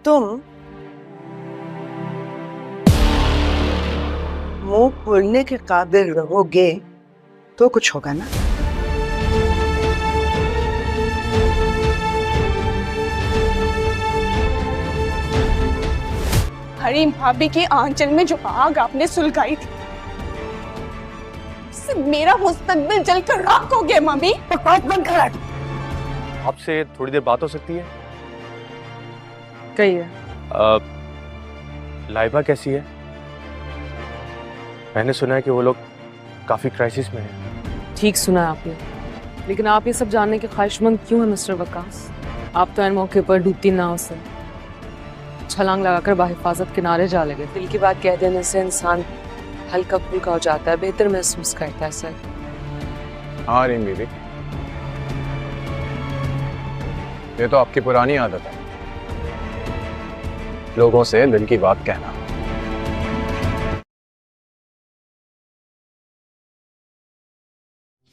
तुम मुंह खोलने के काबिल रहोगे तो कुछ होगा ना। हरीम भाभी की आंचल में जो आग आपने सुलगाई थी, उससे मेरा मुस्तकबिल जलकर राख हो गया। मम्मी बकवास बंद कर। आपसे थोड़ी देर बात हो सकती है? कहिए। लाइबा कैसी है? मैंने सुना है कि वो लोग काफी क्राइसिस में हैं। ठीक सुना है आपने, लेकिन आप ये सब जानने के ख्वाहिशमंद क्यों हैं मिस्टर वकास? आप तो इन मौके पर डूबती नाव से छलांग लगाकर बाहिफाजत किनारे जा लगे। दिल की बात कह देने से इंसान हल्का फुल्का हो जाता है, बेहतर महसूस करता है सर। हाँ रीम बीबी, ये तो आपकी पुरानी आदत है, लोगों से दिल की बात कहना।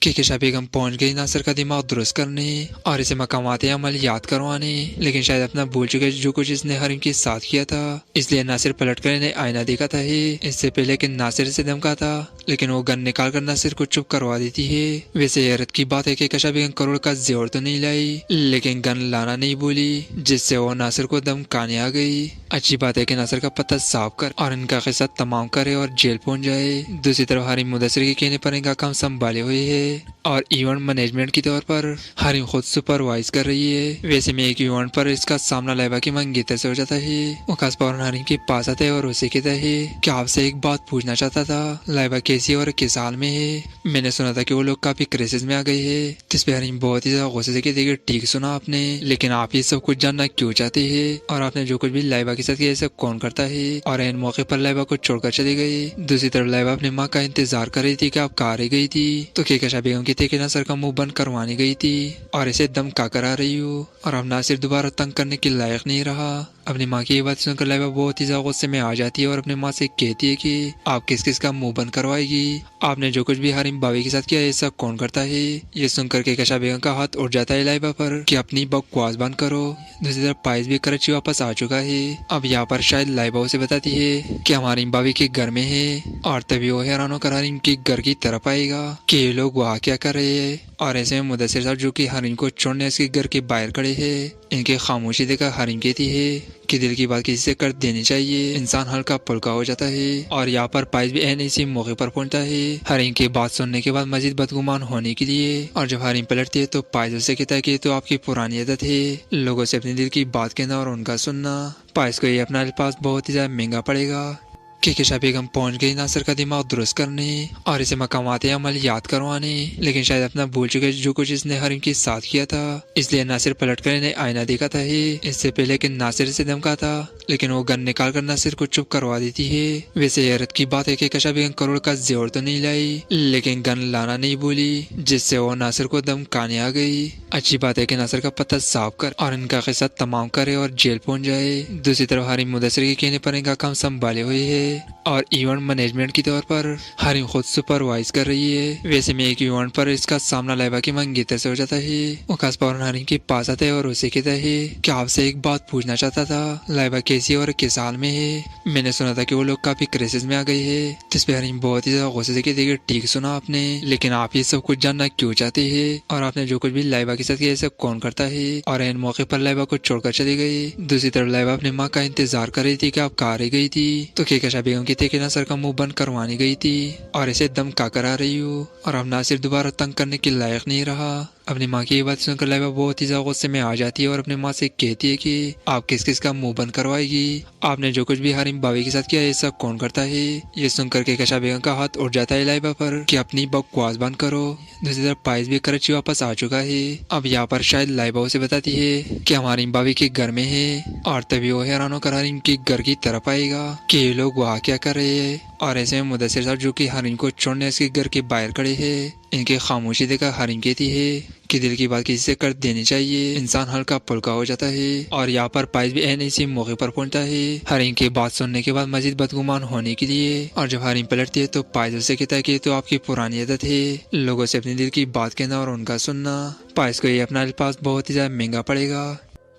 केकेशा बेगम पहुंच गई नासिर का दिमाग दुरुस्त करने और इसे मकामात अमल याद करवाने, लेकिन शायद अपना भूल चुके जो कुछ इसने हरीम के साथ किया था। इसलिए नासिर पलट कर इन्हें आईना देखा था इससे पहले कि नासिर से धमका था, लेकिन वो गन निकाल कर नासिर को चुप करवा देती है। वैसे हैरत की बात है कि केकेशा बेगम करोड़ का जोर तो नहीं लाई, लेकिन गन लाना नहीं भूली, जिससे वो नासिर को धमकाने आ गई। अच्छी बात है कि नासिर का पता साफ कर और इनका किस्सा तमाम करे और जेल पहुंच जाए। दूसरी तरफ हरीम मुदस्सिर के कहने पर इनका काम संभाले हुए है और इवेंट मैनेजमेंट के तौर पर हरीम खुद सुपरवाइज कर रही है। वैसे में एक इवेंट पर इसका सामना लाइबा की मंगेतर से हो जाता है। वो खास फौरन हरीम के पास आता है और उसे कहता है कि आपसे एक बात पूछना चाहता था, लाइबा कैसी है और किस हाल में है? मैंने सुना था कि वो लोग काफी क्राइसिस में आ गए है। जिस पे हरीम बहुत ही ज्यादा गुस्से से कहती है, ठीक सुना आपने, लेकिन आप ये सब कुछ जानना क्यों चाहते हैं? और आपने जो कुछ भी लाइबा के साथ किया सब कौन करता है? और इन मौके पर लाइबा को छोड़कर चली गई। दूसरी तरफ लाइबा अपनी माँ का इंतजार कर रही थी कि आप कहाँ रह गई थी, तो केकेशा बेगम कहते कि नासिर का मुंह बंद करवाने गई थी और इसे दम का करा रही हूँ और अब नासिर दोबारा तंग करने के लायक नहीं रहा। अपनी माँ की ये बात सुनकर लाइबा बहुत ही ज्यादा गुस्से में आ जाती है और अपनी माँ से कहती है कि आप किस किस का मुंह बंद करवाएगी? आपने जो कुछ भी हरीम भाभी के साथ किया ये सब कौन करता है? ये सुनकर केकेशा बेगम का हाथ उठ जाता है लाइबा पर कि अपनी बकवास बंद करो। दूसरी तरफ पाइस भी कराची वापस आ चुका है। अब यहाँ पर शायद लाइबा उसे बताती है कि हम हरीम भाभी के घर में है और तभी वो हैरान होकर हरीम के घर की तरफ आएगा कि ये लोग वहाँ क्या कर रहे हैं। और ऐसे में मुदस्सिर साहब जो कि हरीम को छोड़ने इसके घर के बाहर खड़े हैं, इनके खामोशी देखकर हरीम कहती है कि दिल की बात किसी से कर देनी चाहिए, इंसान हल्का पुल्का हो जाता है। और यहाँ पर पाइस भी एन इसी मौके पर पहुंचता है हरीम की बात सुनने के बाद मजीद बदगुमान होने के लिए। और जब हरीम पलटती है तो पाइस उसे कहता है कि तो आपकी पुरानी आदत है लोगों से अपने दिल की बात कहना और उनका सुनना। पाइस को ये अपना अल्फाज बहुत ही ज्यादा महंगा पड़ेगा। केकेशा बेगम पहुंच गई नासिर का दिमाग दुरुस्त करने और इसे मकामात अमल याद करवाने, लेकिन शायद अपना भूल चुके जो कुछ इसने हरीम के साथ किया था। इसलिए नासिर पलट कर इन्हें आईना देखा था इससे पहले कि नासिर से धमका था, लेकिन वो गन निकाल कर नासिर को चुप करवा देती है। वैसे हैरत की बात है कि केकेशा बेगम करोड़ का जोर तो नहीं लाई, लेकिन गन लाना नहीं भूली, जिससे वो नासिर को धमकाने आ गई। अच्छी बात है कि नासिर का पता साफ कर और इनका किस्सा तमाम करे और जेल पहुंच जाए। दूसरी तरफ हरीम मुदस्सिर के कहने पर इनका काम संभाले हुए है और इवेंट मैनेजमेंट के तौर पर हरीम खुद सुपरवाइज कर रही है। वैसे में एक इवेंट पर इसका सामना लाइबा की मंगेतर से हो जाता है। वो खास फौरन हरीम के पास आता है और उसे कहता है कि आपसे एक बात पूछना चाहता था, लाइबा कैसी है और किस हाल में है? मैंने सुना था कि वो लोग काफी क्राइसिस में आ गए है। जिस पे हरीम बहुत ही ज्यादा गुस्से से कहती है, ठीक सुना आपने, लेकिन आप ये सब कुछ जानना क्यों चाहते हैं? और आपने जो कुछ भी लाइबा के साथ किया सब कौन करता है? और इन मौके पर लाइबा को छोड़कर चली गई। दूसरी तरफ लाइबा अपनी माँ का इंतजार कर रही थी कि आप कहाँ रह गई थी, तो केकेशा बेगम कहते कि नासिर का मुंह बंद करवाने गई थी और इसे दम का करा रही हूँ और अब नासिर दोबारा तंग करने के लायक नहीं रहा। अपनी माँ की ये बात सुनकर लाइबा बहुत ही ज्यादा गुस्से में आ जाती है और अपनी माँ से कहती है कि आप किस किस का मुंह बंद करवाएगी? आपने जो कुछ भी हरीम भाभी के साथ किया ये सब कौन करता है? ये सुनकर केकेशा बेगम का हाथ उठ जाता है लाइबा पर कि अपनी बकवास बंद करो। दूसरी तरफ पाइस भी कराची वापस आ चुका है। अब यहाँ पर शायद लाइबा उसे बताती है कि हम हरीम भाभी के घर में है और तभी वो हैरान होकर हरीम के घर की तरफ आएगा कि ये लोग वहाँ क्या कर रहे हैं। और ऐसे में मुदस्सिर साहब जो कि हरीम को छोड़ने इसके घर के बाहर खड़े हैं, इनके खामोशी देखकर हरीम कहती है कि दिल की बात किसी से कर देनी चाहिए, इंसान हल्का पुल्का हो जाता है। और यहाँ पर पाइस भी एन इसी मौके पर पहुंचता है हरीम की बात सुनने के बाद मजीद बदगुमान होने के लिए। और जब हरीम पलटती है तो पाइस उसे कहता है कि तो आपकी पुरानी आदत है लोगों से अपने दिल की बात कहना और उनका सुनना। पाइस को ये अपना अल्फाज बहुत ही ज्यादा महंगा पड़ेगा।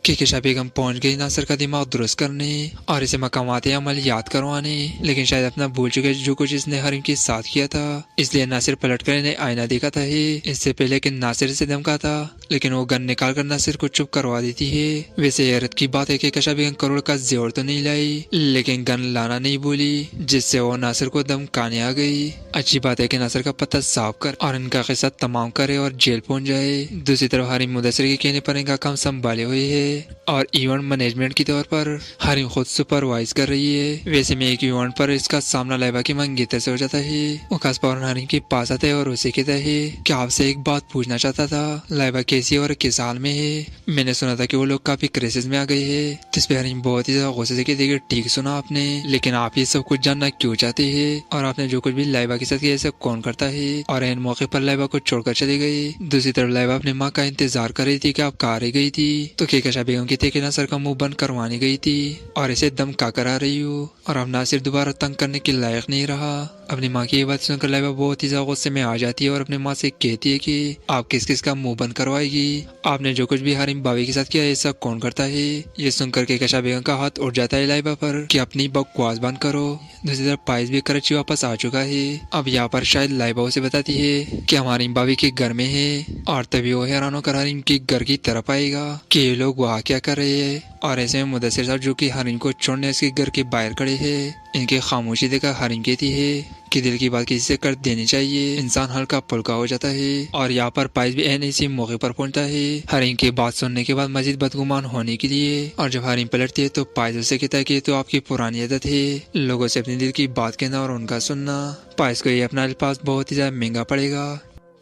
केकेशा बेगम पहुंच गई नासिर का दिमाग दुरुस्त करने और इसे मकामात अमल याद करवाने, लेकिन शायद अपना भूल चुके जो कुछ इसने हरीम के साथ किया था। इसलिए नासिर पलट कर इन्हें आईना देखा था इससे पहले कि नासिर से धमका था, लेकिन वो गन निकाल कर नासिर को चुप करवा देती है। वैसे हैरत की बात है कि केकेशा बेगम करोड़ का जेवर तो नहीं लाई, लेकिन गन लाना नहीं भूली, जिससे वो नासिर को धमकाने आ गई। अच्छी बात है कि नासिर का पता साफ कर और इनका किस्सा तमाम करे और जेल पहुंच जाए। दूसरी तरफ हरीम मुदस्सिर के कहने पर इनका काम संभाले हुए है और इवेंट मैनेजमेंट के तौर पर हरीम खुद सुपरवाइज कर रही है। वैसे में एक इवेंट पर इसका सामना लाइबा की मंगेतर से हो जाता है। वो खास फौरन हरीम के पास आता है और उसे कहता है कि आपसे एक बात पूछना चाहता था, लाइबा कैसी है और किस हाल में है? मैंने सुना था कि वो लोग काफी क्राइसिस में आ गए हैं। जिस पे हरीम बहुत ही ज्यादा गुस्से से कहती, ठीक सुना आपने, लेकिन आप ये सब कुछ जानना क्यों चाहते हैं? और आपने जो कुछ भी लाइबा के साथ किया ऐसा कौन करता है? और इन मौके पर लाइबा को छोड़कर चली गई। दूसरी तरफ लाइबा अपनी माँ का इंतजार कर रही थी कि आप कहाँ रह गई थी, तो केकेशा बेगम कहते कि नासिर का मुंह बंद करवाने गई थी और इसे दम का करा रही हूँ और अब नासिर दोबारा तंग करने के लायक नहीं रहा। अपनी माँ की ये बात सुनकर लाइबा बहुत ही ज्यादा गुस्से में आ जाती है और अपनी माँ से कहती है कि आप किस किस का मुंह बंद करवाएगी? आपने जो कुछ भी हरीम भाभी के साथ किया ऐसा कौन करता है? ये सुनकर केकेशा बेगम का हाथ उठ जाता है लाइबा पर कि अपनी बकवास बंद करो। दूसरी तरफ पाइस भी कराची वापस आ चुका है। अब यहाँ पर शायद लाइबा उसे बताती है कि हमारी भाभी के घर में है और तभी वो हैरान होकर हरीम के घर की तरफ आएगा कि ये लोग वहाँ क्या कर रहे हैं। और ऐसे में मुदस्सिर साहब जो कि हरीम को छोड़ने इसके घर के बाहर खड़े हैं, इनके खामोशी देखकर हरीम कहती है कि दिल की बात किसी से कर देनी चाहिए, इंसान हल्का पुल्का हो जाता है। और यहाँ पर पाइस भी एन इसी मौके पर पहुंचता है हरीम की बात सुनने के बाद मजीद बदगुमान होने के लिए। और जब हरीम पलटती है तो पाइस उसे कहता है कि तो आपकी पुरानी आदत है लोगों से अपने दिल की बात कहना और उनका सुनना। पाइस को ये अपना अल्फाज बहुत ही ज्यादा महंगा पड़ेगा।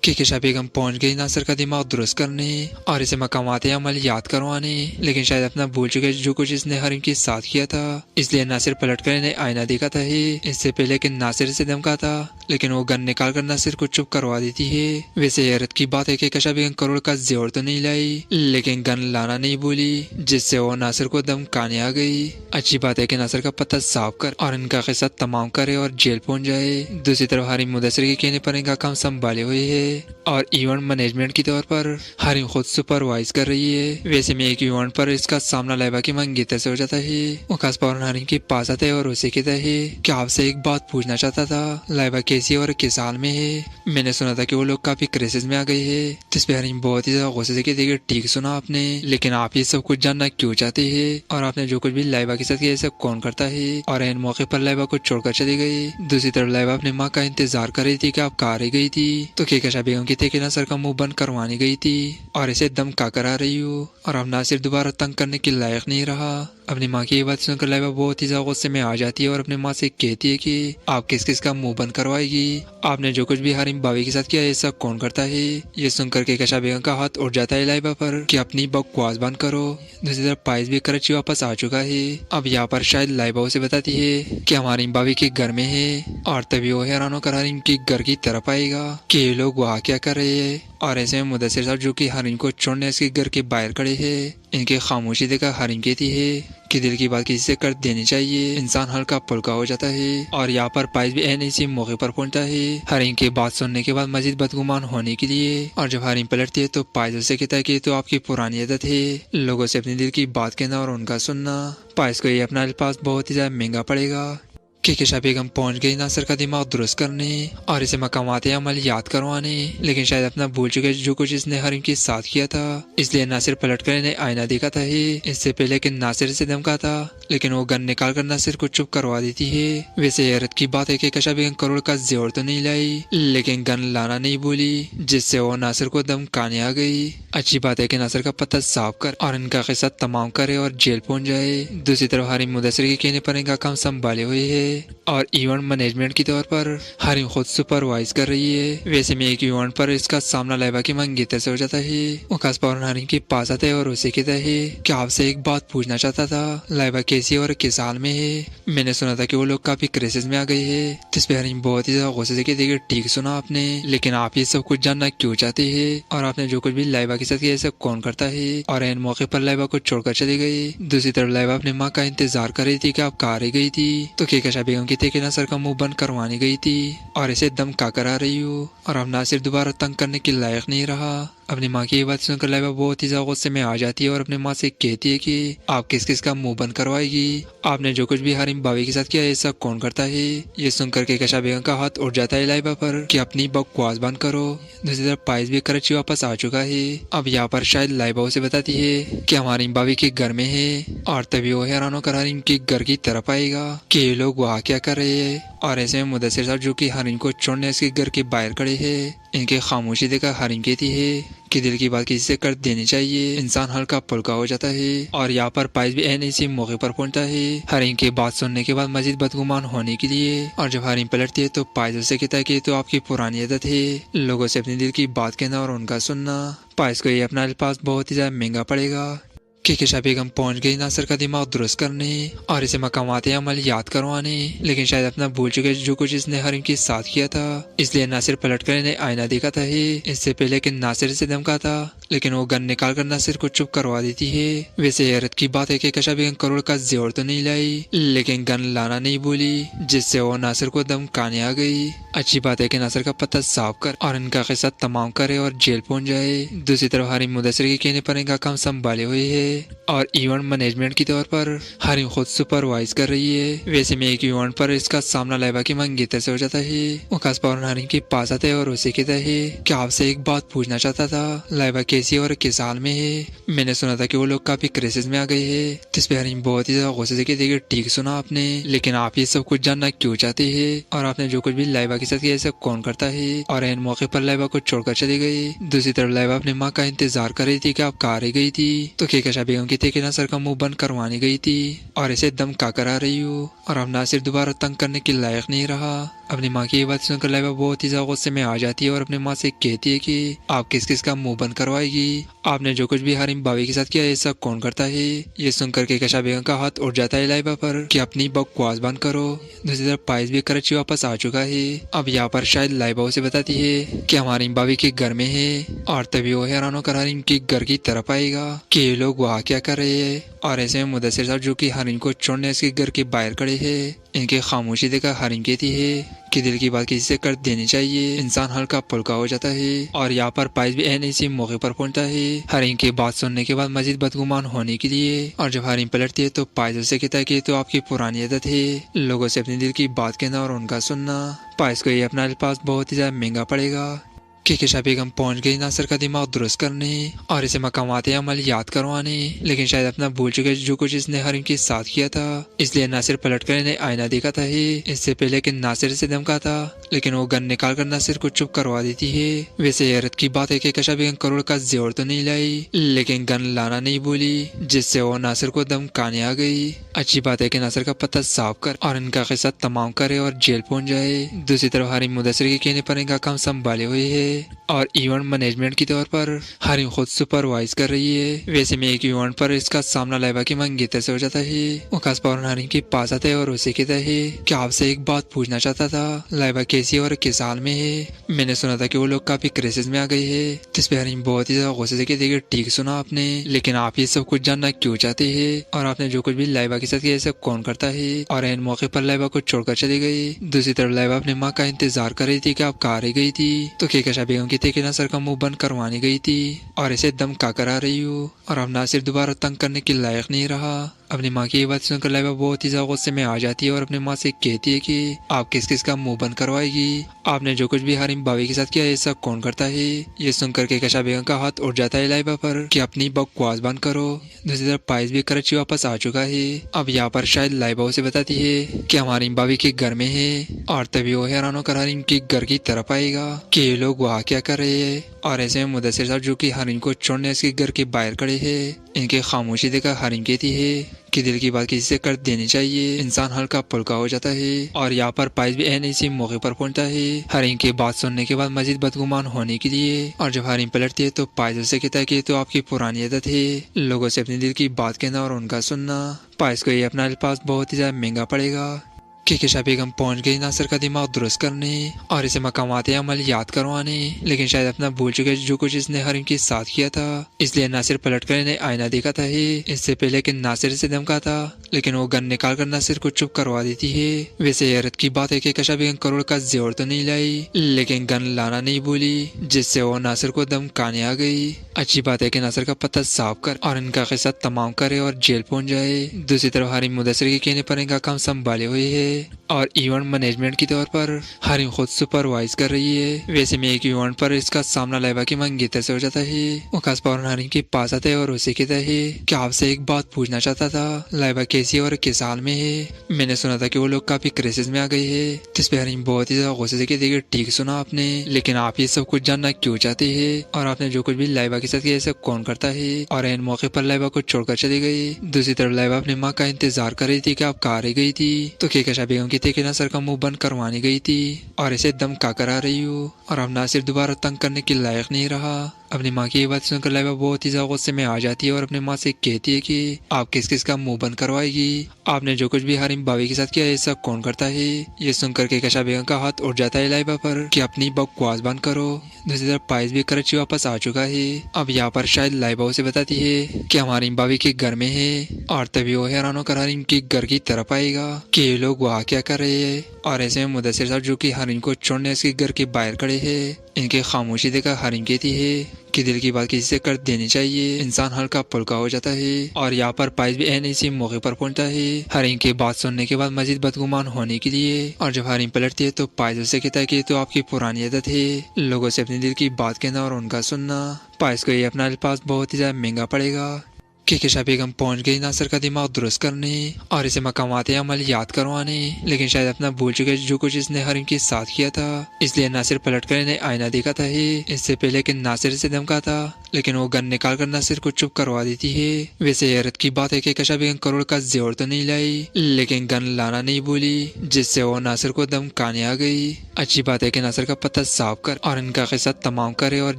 केकेशा बेगम पहुंच गई नासिर का दिमाग दुरुस्त करने और इसे मकामात अमल याद करवाने, लेकिन शायद अपना भूल चुके जो कुछ इसने हरीम के साथ किया था। इसलिए नासिर पलट कर इन्हें आईना देखा था इससे पहले कि नासिर से धमका था, लेकिन वो गन निकाल कर नासिर को चुप करवा देती है। वैसे हैरत की बात है कि केकेशा बेगम करोड़ का जेवर तो नहीं लाई, लेकिन गन लाना नहीं भूली, जिससे वो नासिर को धमकाने आ गई। अच्छी बात है कि नासिर का पता साफ कर और इनका किस्सा तमाम करे और जेल पहुंच जाए। दूसरी तरफ हरीम मुदस्सिर के कहने पर इनका काम संभाले हुए है और इवेंट मैनेजमेंट के तौर पर हरीम खुद सुपरवाइज कर रही है। वैसे में एक इवेंट पर इसका सामना लाइबा की मंगेतर से हो जाता है। वो खास फौरन हरीम के पास आता है और उसे कहता है कि आपसे एक बात पूछना चाहता था, लाइबा कैसी है और किस हाल में है? मैंने सुना था कि वो लोग काफी क्राइसिस में आ गए हैं। जिस पे हरीम बहुत ही ज्यादा गुस्से से कहती, ठीक सुना आपने, लेकिन आप ये सब कुछ जानना क्यों चाहते हैं? और आपने जो कुछ भी लाइबा के साथ किया ऐसा कौन करता है? और इन मौके पर लाइबा को छोड़कर चली गई। दूसरी तरफ लाइबा अपनी माँ का इंतजार कर रही थी कि आप कहाँ रह गई थी, तो केकेशा बेगम कहते कि नासिर का मुंह बंद करवाने गई थी और इसे दम का करा रही हूँ और अब नासिर दोबारा तंग करने के लायक नहीं रहा। अपनी माँ की ये बात सुनकर लाइबा बहुत ही ज्यादा गुस्से में आ जाती है और अपनी माँ से कहती है कि आप किस किस का मुंह बंद करवाएगी? आपने जो कुछ भी हरीम भाभी के साथ किया ऐसा कौन करता है? ये सुनकर केकेशा बेगम का हाथ उठ जाता है लाइबा पर कि अपनी बकवास बंद करो। दूसरी तरफ पाइस भी कराची वापस आ चुका है। अब यहाँ पर शायद लाइबा उसे बताती है कि हमारी भाभी के घर में है और तभी वो हैरान होकर हरीम के घर की तरफ आएगा कि ये लोग वहाँ क्या कर रहे हैं। और ऐसे में मुदस्सिर साहब जो कि हरीम को छोड़ने इसके घर के बाहर खड़े हैं, इनके खामोशी देखकर हरीम कहती है कि दिल की बात किसी से कर देनी चाहिए, इंसान हल्का पुल्का हो जाता है। और यहाँ पर पाइस भी एन इसी मौके पर पहुंचता है हरीम की बात सुनने के बाद मजीद बदगुमान होने के लिए। और जब हरीम पलटती है तो पाइस उसे कहता है कि तो आपकी पुरानी आदत है लोगों से अपने दिल की बात कहना और उनका सुनना। पाइस को ये अपना अल्फाज बहुत ही ज्यादा महंगा पड़ेगा। केकेशा बेगम पहुंच गई नासिर का दिमाग दुरुस्त करने और इसे मकामात अमल याद करवाने, लेकिन शायद अपना भूल चुके जो कुछ इसने हरीम के साथ किया था। इसलिए नासिर पलट कर इन्हें आईना देखा था इससे पहले कि नासिर से धमका था, लेकिन वो गन निकाल कर नासिर को चुप करवा देती है। वैसे हैरत की बात है कि केकेशा बेगम करोड़ का जेवर तो नहीं लाई, लेकिन गन लाना नहीं भूली, जिससे वो नासिर को धमकाने आ गई। अच्छी बात है कि नासिर का पता साफ कर और इनका किस्सा तमाम करे और जेल पहुंच जाए। दूसरी तरफ हरीम मुदस्सिर के कहने पर इनका काम संभाले हुए है और इवेंट मैनेजमेंट के तौर पर हरीम खुद सुपरवाइज कर रही है। वैसे में एक इवेंट पर इसका सामना लाइबा की मंगेतर से हो जाता है। वो खास फौरन हरीम के पास आता है और उसे कहता है कि आपसे एक बात पूछना चाहता था, लाइबा कैसी है और किस हाल में है? मैंने सुना था कि वो लोग काफी क्राइसिस में आ गए हैं। जिस पे हरीम बहुत ही ज्यादा गुस्से से कहती, ठीक सुना आपने, लेकिन आप ये सब कुछ जानना क्यों चाहते हैं? और आपने जो कुछ भी लाइबा के साथ किया ऐसा कौन करता है? और इन मौके पर लाइबा को छोड़कर चली गई। दूसरी तरफ लाइबा अपनी माँ का इंतजार कर रही थी कि आप कहाँ रह गई थी, तो केकेशा बेगम कहते कि नासिर का मुंह बंद करवाने गई थी और इसे दम का करा रही हूँ और अब नासिर दोबारा तंग करने के लायक नहीं रहा। अपनी माँ की ये बात सुनकर लाइबा बहुत ही ज्यादा गुस्से में आ जाती है और अपनी माँ से कहती है कि आप किस किस का मुंह बंद करवाएगी, आपने जो कुछ भी हरीम बावी के साथ किया है सब कौन करता है। ये सुनकर के कशा बेगम का हाथ उठ जाता है लाइबा पर कि अपनी बकवास बंद करो। दूसरी तरफ पाइस भी कराची वापस आ चुका है। अब यहाँ पर शायद लाइबा उसे बताती है कि हमारी बावी के घर में है और तभी वो हैरान होकर हरीम के घर की तरफ आएगा कि ये लोग वहाँ क्या कर रहे हैं। और ऐसे में मुदस्सिर साहब जो कि हरीम को छोड़ने इसके घर के बाहर खड़े हैं, इनके खामोशी देखकर हरीम कहती है कि दिल की बात किसी से कर देनी चाहिए, इंसान हल्का पुल्का हो जाता है। और यहाँ पर पाइस भी एन इसी मौके पर पहुंचता है हरीम की बात सुनने के बाद मजीद बदगुमान होने के लिए। और जब हरीम पलटती है तो पाइस उसे कहता है कि तो आपकी पुरानी आदत है लोगों से अपने दिल की बात कहना और उनका सुनना। पाइस को ये अपना अल्फाज बहुत ही ज्यादा महंगा पड़ेगा कि कशा बेगम पहुंच गई नासिर का दिमाग दुरुस्त करने और इसे मकामात अमल याद करवाने, लेकिन शायद अपना भूल चुके जो कुछ इसने हरीम के साथ किया था। इसलिए नासिर पलट कर इन्हें आईना देखा था इससे पहले कि नासिर से धमका था, लेकिन वो गन निकाल कर नासिर को चुप करवा देती है। वैसे हैरत की बात है कि कशा बेगम करोड़ का जोर तो नहीं लाई, लेकिन गन लाना नहीं भूली, जिससे वो नासिर को धमकाने आ गई। अच्छी बात है कि नासिर का पता साफ कर और इनका किस्सा तमाम करे और जेल पहुंच जाए। दूसरी तरफ हरीम मुदस्सिर के कहने पर इनका काम संभाले हुए है और इवेंट मैनेजमेंट के तौर पर हरीम खुद सुपरवाइज कर रही है। वैसे में एक इवेंट पर इसका सामना लाइबा की मंगेतर से हो जाता है। वो खास फौरन हरीम के पास आता है और उसे कहता है कि आपसे एक बात पूछना चाहता था, लाइबा कैसी और किस हाल में है। मैंने सुना था कि वो लोग काफी क्राइसिस में आ गए हैं। जिस पे हरीम बहुत ही ज्यादा गुस्से से कहती है कि ठीक सुना आपने, लेकिन आप ये सब कुछ जानना क्यों चाहते हैं और आपने जो कुछ भी लाइबा के साथ किया सब कौन करता है। और इन मौके पर लाइबा को छोड़कर चली गई। दूसरी तरफ लाइबा अपनी माँ का इंतजार कर रही थी कि आप कहाँ रह गई थी, तो कशा बेगम की थी कि नासिर का मुंह बंद करवाने गई थी और इसे दम का करा रही हूँ और अब नासिर दोबारा तंग करने के लायक नहीं रहा। अपनी माँ की ये बात सुनकर लाइबा बहुत ही ज्यादा गुस्से में आ जाती है और अपनी माँ से कहती है कि आप किस किस का मुंह बंद करवाएगी, आपने जो कुछ भी हरीम बावी के साथ किया है सब कौन करता है। ये सुनकर के कशा बेगम का हाथ उठ जाता है लाइबा पर कि अपनी बकवास बंद करो। दूसरी तरफ पाइस भी कराची वापस आ चुका है। अब यहाँ पर शायद लाइबा उसे बताती है कि हमारी बावी के घर में है और तभी वो हैरान होकर हरीम के घर की तरफ आएगा कि ये लोग वहाँ क्या कर रहे हैं। और ऐसे में मुदस्सिर साहब जो कि हरीम को छोड़ने इसके घर के बाहर खड़े हैं, इनके खामोशी देखकर हरीम कहती है कि दिल की बात किसी से कर देनी चाहिए, इंसान हल्का पुल्का हो जाता है। और यहाँ पर पाइस भी एन इसी मौके पर पहुंचता है हरीम की बात सुनने के बाद मजीद बदगुमान होने के लिए। और जब हरीम पलटती है तो पाइस उसे कहता है कि तो आपकी पुरानी आदत है लोगों से अपने दिल की बात कहना और उनका सुनना। पाइस को ये अपना अल्फाज बहुत ही ज्यादा महंगा पड़ेगा कि कशा बेगम पहुंच गई नासिर का दिमाग दुरुस्त करने और इसे मकामात अमल याद करवाने, लेकिन शायद अपना भूल चुके जो कुछ इसने हरीम के साथ किया था। इसलिए नासिर पलट कर इन्हें आईना देखा था इससे पहले कि नासिर से धमका था, लेकिन वो गन निकाल कर नासिर को चुप करवा देती है। वैसे हैरत की बात है कि कशा बेगम करोड़ का जोर तो नहीं लाई, लेकिन गन लाना नहीं भूली, जिससे वो नासिर को धमकाने आ गई। अच्छी बात है कि नासिर का पता साफ कर और इनका किस्सा तमाम करे और जेल पहुंच जाए। दूसरी तरफ हरीम मुदस्सिर के कहने पर इनका काम संभाले हुए है और इवेंट मैनेजमेंट के तौर पर हरीम खुद सुपरवाइज कर रही है। वैसे में एक इवेंट पर इसका सामना लाइबा की मंगेतर से हो जाता है। वो खास फौरन हरीम के पास आता है और उसे कहता है कि आपसे एक बात पूछना चाहता था, लाइबा कैसी और किस हाल में है। मैंने सुना था कि वो लोग काफी क्राइसिस में आ गए हैं। जिस पे हरीम बहुत ही ज्यादा गुस्से से कहती है कि ठीक सुना आपने, लेकिन आप ये सब कुछ जानना क्यों चाहते हैं और आपने जो कुछ भी लाइबा के साथ किया सब कौन करता है। और इन मौके पर लाइबा को छोड़कर चली गई। दूसरी तरफ लाइबा अपनी माँ का इंतजार कर रही थी कि आप कहाँ रह गई थी, तो कशा बेगम की थी कि नासिर का मुंह बंद करवाने गई थी और इसे दम का करा रही हूँ और अब नासिर दोबारा तंग करने के लायक नहीं रहा। अपनी माँ की ये बात सुनकर लाइबा बहुत ही ज्यादा गुस्से में आ जाती है और अपनी माँ से कहती है कि आप किस किस का मुंह बंद करवाएगी, आपने जो कुछ भी हरीम बावी के साथ किया है सब कौन करता है। ये सुनकर के कशा बेगम का हाथ उठ जाता है लाइबा पर कि अपनी बकवास बंद करो। दूसरी तरफ पाइस भी कराची वापस आ चुका है। अब यहाँ पर शायद लाइबा उसे बताती है कि हमारी बावी के घर में है और तभी वो हैरान होकर हरीम के घर की तरफ आएगा कि ये लोग वहाँ क्या कर रहे हैं। और ऐसे में मुदस्सिर साहब जो कि हरीम को छोड़ने इसके घर के बाहर खड़े हैं, इनके खामोशी देखकर हरीम कहती है कि दिल की बात किसी से कर देनी चाहिए, इंसान हल्का पुल्का हो जाता है। और यहाँ पर पाइस भी एन इसी मौके पर पहुंचता है हरीम की बात सुनने के बाद मजीद बदगुमान होने के लिए। और जब हरीम पलटती है तो पाइस उसे कहता है कि तो आपकी पुरानी आदत है लोगों से अपने दिल की बात कहना और उनका सुनना। पाइस को ये अपना अल्फाज बहुत ही ज्यादा महंगा पड़ेगा केकेशा बेगम पहुंच गई नासिर का दिमाग दुरुस्त करने और इसे मकामात अमल याद करवाने, लेकिन शायद अपना भूल चुके जो कुछ इसने हरीम के साथ किया था। इसलिए नासिर पलट कर इन्हें आईना देखा था इससे पहले कि नासिर से धमका था, लेकिन वो गन निकाल कर नासिर को चुप करवा देती है। वैसे हैरत की बात है कि केकेशा बेगम करोड़ का जोर तो नहीं लाई, लेकिन गन लाना नहीं भूली, जिससे वो नासिर को धमकाने आ गई। अच्छी बात है कि नासिर का पता साफ कर और इनका किस्सा तमाम करे और जेल पहुंच जाए। दूसरी तरफ हरीम मुदस्सिर के कहने पर इनका काम संभाले हुए है और इवेंट मैनेजमेंट के तौर पर हरीम खुद सुपरवाइज कर रही है। वैसे में एक इवेंट पर इसका सामना लाइबा की मंगेतर से हो जाता है। वो खास फौरन हरीम के पास आता है और उसे कहता है कि आपसे एक बात पूछना चाहता था, लाइबा कैसी और किस हाल में है? मैंने सुना था कि वो लोग काफी क्राइसिस में आ गए है। जिस पे हरीम बहुत ही ज्यादा गुस्से से कहती है कि ठीक सुना आपने, लेकिन आप ये सब कुछ जानना क्यों चाहते हैं? और आपने जो कुछ भी लाइबा के साथ किया ऐसा कौन करता है? और इन मौके पर लाइबा को छोड़कर चली गई। दूसरी तरफ लाइबा अपनी माँ का इंतजार कर रही थी कि आप कहाँ रह गई थी, तो केकेशा बेगम की थी नासिर का मुंह बंद करवानी गई थी और इसे दम का करा रही हूँ और अब नासिर दोबारा तंग करने के लायक नहीं रहा। अपनी माँ की ये बात सुनकर लाइबा बहुत ही ज्यादा गुस्से में आ जाती है और अपनी माँ से कहती है कि आप किस किस का मुंह बंद करवाएगी? आपने जो कुछ भी हरीम बावी के साथ किया ऐसा कौन करता है? ये सुनकर केकेशा बेगम का हाथ उठ जाता है लाइबा पर कि अपनी बकवास बंद करो। दूसरी तरफ पाइस भी कराची वापस आ चुका है। अब यहाँ पर शायद लाइबा उसे बताती है कि हमारी बावी के घर में है और तभी वो हैरान होकर हरीम के घर की तरफ आएगा कि ये लोग वहाँ क्या कर रहे हैं। और ऐसे में मुदस्सिर साहब जो कि हरीम को छोड़ने इसके घर के बाहर खड़े हैं, इनकी खामोशी देखकर हरीम कहती है कि दिल की बात किसी से कर देनी चाहिए, इंसान हल्का पुल्का हो जाता है। और यहाँ पर पाइस भी एन इसी मौके पर पहुंचता है हरीम की बात सुनने के बाद मजीद बदगुमान होने के लिए। और जब हरीम पलटती है तो पाइस उसे कहता है कि तो आपकी पुरानी आदत है लोगों से अपने दिल की बात कहना और उनका सुनना। पाइस को ये अपना अल्फाज बहुत ही ज्यादा महंगा पड़ेगा। केकेशा बेगम पहुंच गई नासिर का दिमाग दुरुस्त करने और इसे मकामात अमल याद करवाने, लेकिन शायद अपना भूल चुके जो कुछ इसने हरीम के साथ किया था। इसलिए नासिर पलट कर इन्हें आईना देखा था इससे पहले कि नासिर से धमका था, लेकिन वो गन निकाल कर नासिर को चुप करवा देती है। वैसे हैरत की बात है कि केकेशा बेगम करोड़ का जोर तो नहीं लाई, लेकिन गन लाना नहीं भूली, जिससे वो नासिर को धमकाने आ गई। अच्छी बात है कि नासिर का पता साफ कर और इनका किस्सा तमाम करे और